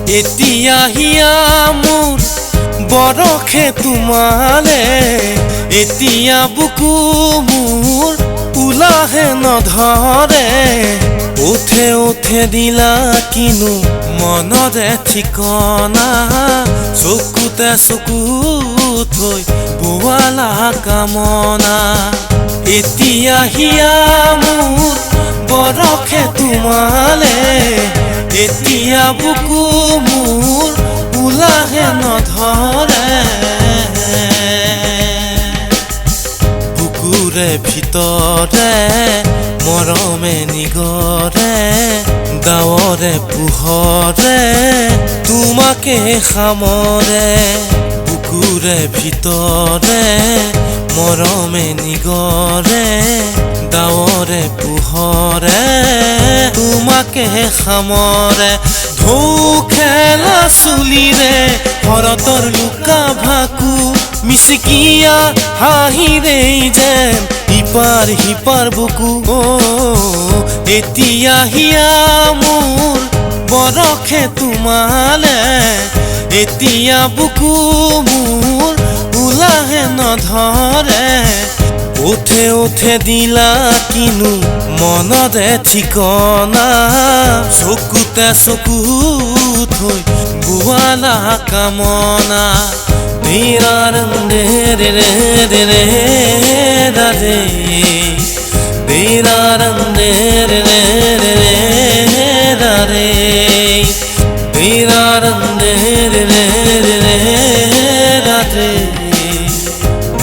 এতিয়া হিয়া মোৰ বৰষে তোমালে এতিয়া বুকু মোৰ উলাহে নধৰে উঠে উঠে দিলা কিনো মনৰে ঠিকনা চকুতে চকু থৈ বোৱালা কামনা এতিয়া হিয়া মোৰ বৰষে তোমালে এতিয়া বুকু মোৰ উলাহে নধৰে বুকুৰে ভিতৰে মৰমে নিগৰে গাঁৱৰে পোহৰে তোমাকে সামৰে বুকুৰে ভিতৰে মৰমে নিগৰে গাঁৱৰে পোহৰে তোমাকে সামৰে ঢৌ খেলা চুলিৰে শৰতৰ লুকা ভাকু মিচিকিয়া হাঁহিৰে যেন ইপাৰ সিপাৰ বুকু এতিয়া হিয়া মোৰ বৰষে তোমালে এতিয়া বুকু মোৰ উলাহে নধৰে উঠে উঠে দিলা কিনো মনৰে ঠিকনা চকুতে চকু থৈ বোৱালা কামনা ধীৰাৰন্দে ৰে ৰে ৰে ৰে ধীৰাৰন্দে ৰে ৰে ৰে ৰে ধীৰাৰন্দে ৰে ৰে ৰে ৰে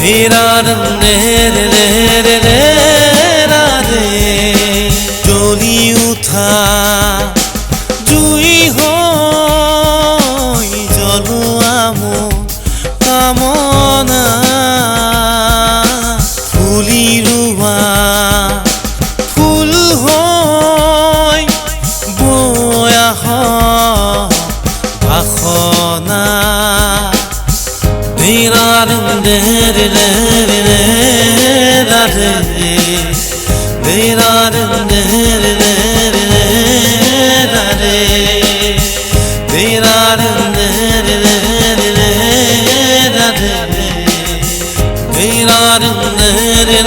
ধীৰাৰন্দে ৰে ৰে ৰে ৰে জ্বলি উঠা জুই হই জ্বলোৱা মোৰ কামনা ফুলি ৰুৱা ফুল হৈ বৈ বাসনা ধীৰাৰন্দে ৰে ৰে ৰে ৰে ধীৰাৰন্দে ৰে ৰে ৰে ৰে ধীৰাৰন্দে ৰে ৰে ৰে ৰে ধীৰাৰন্দে ৰে